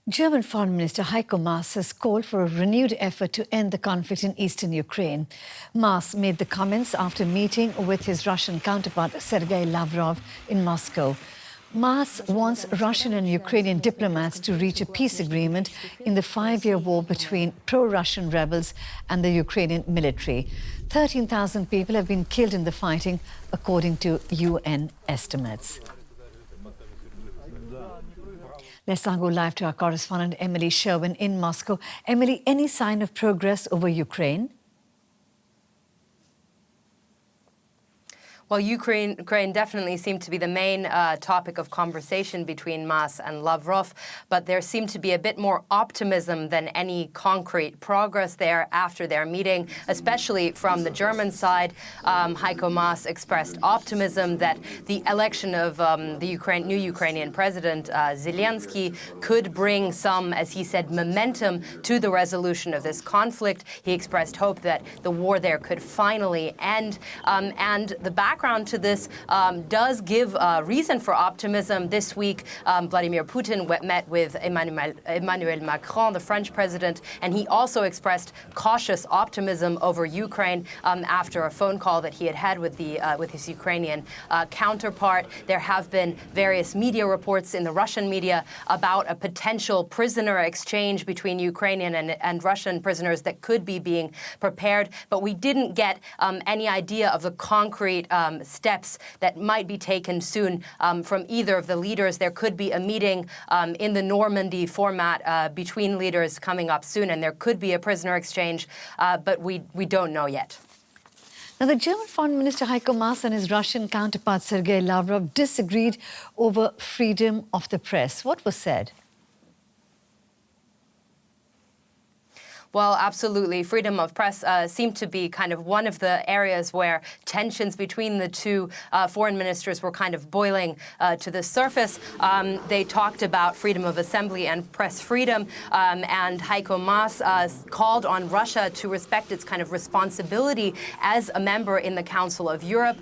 German Foreign Minister Heiko Maas has called for a renewed effort to end the conflict in eastern Ukraine. Maas made the comments after meeting with his Russian counterpart Sergei Lavrov in Moscow. Maas wants Russian and Ukrainian diplomats to reach a peace agreement in the 5-year war between pro-Russian rebels and the Ukrainian military. 13,000 people have been killed in the fighting, according to UN estimates. Let's now go live to our correspondent Emily Sherwin in Moscow. Emily, any sign of progress over Ukraine? Well, Ukraine definitely seemed to be the main topic of conversation between Maas and Lavrov, but there seemed to be a bit more optimism than any concrete progress there after their meeting, especially from the German side. Heiko Maas expressed optimism that the election of the new Ukrainian president, Zelensky, could bring some, as he said, momentum to the resolution of this conflict. He expressed hope that the war there could finally end, and the background to this does give reason for optimism. This week, Vladimir Putin met with Emmanuel Macron, the French president, and he also expressed cautious optimism over Ukraine after a phone call that he had with his Ukrainian counterpart. There have been various media reports in the Russian media about a potential prisoner exchange between Ukrainian and Russian prisoners that could be being prepared, but we didn't get any idea of the concrete steps that might be taken soon from either of the leaders. There could be a meeting in the Normandy format between leaders coming up soon, and there could be a prisoner exchange, but we don't know yet. Now, the German Foreign Minister Heiko Maas and his Russian counterpart Sergei Lavrov disagreed over freedom of the press. What was said? Well, absolutely. Freedom of press seemed to be kind of one of the areas where tensions between the two foreign ministers were kind of boiling to the surface. They talked about freedom of assembly and press freedom, and Heiko Maas called on Russia to respect its kind of responsibility as a member in the Council of Europe.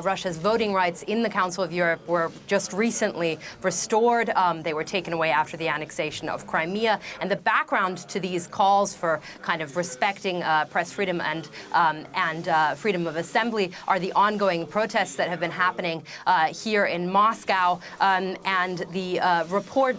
Russia's voting rights in the Council of Europe were just recently restored. They were taken away after the annexation of Crimea. And the background to these calls for kind of respecting press freedom and freedom of assembly are the ongoing protests that have been happening here in Moscow, and the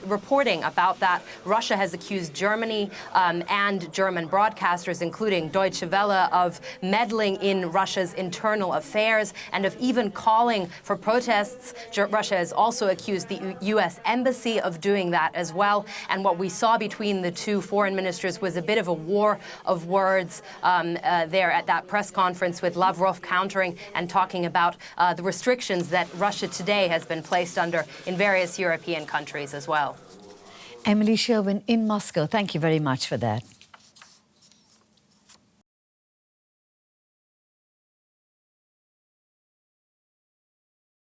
reporting about that. Russia has accused Germany and German broadcasters, including Deutsche Welle, of meddling in Russia's internal affairs and of even calling for protests. Russia has also accused the U.S. embassy of doing that as well. And what we saw between the two foreign ministers was a bit of a war of words there at that press conference, with Lavrov countering and talking about the restrictions that Russia today has been placed under in various European countries as well. Emily Sherwin in Moscow, thank you very much for that.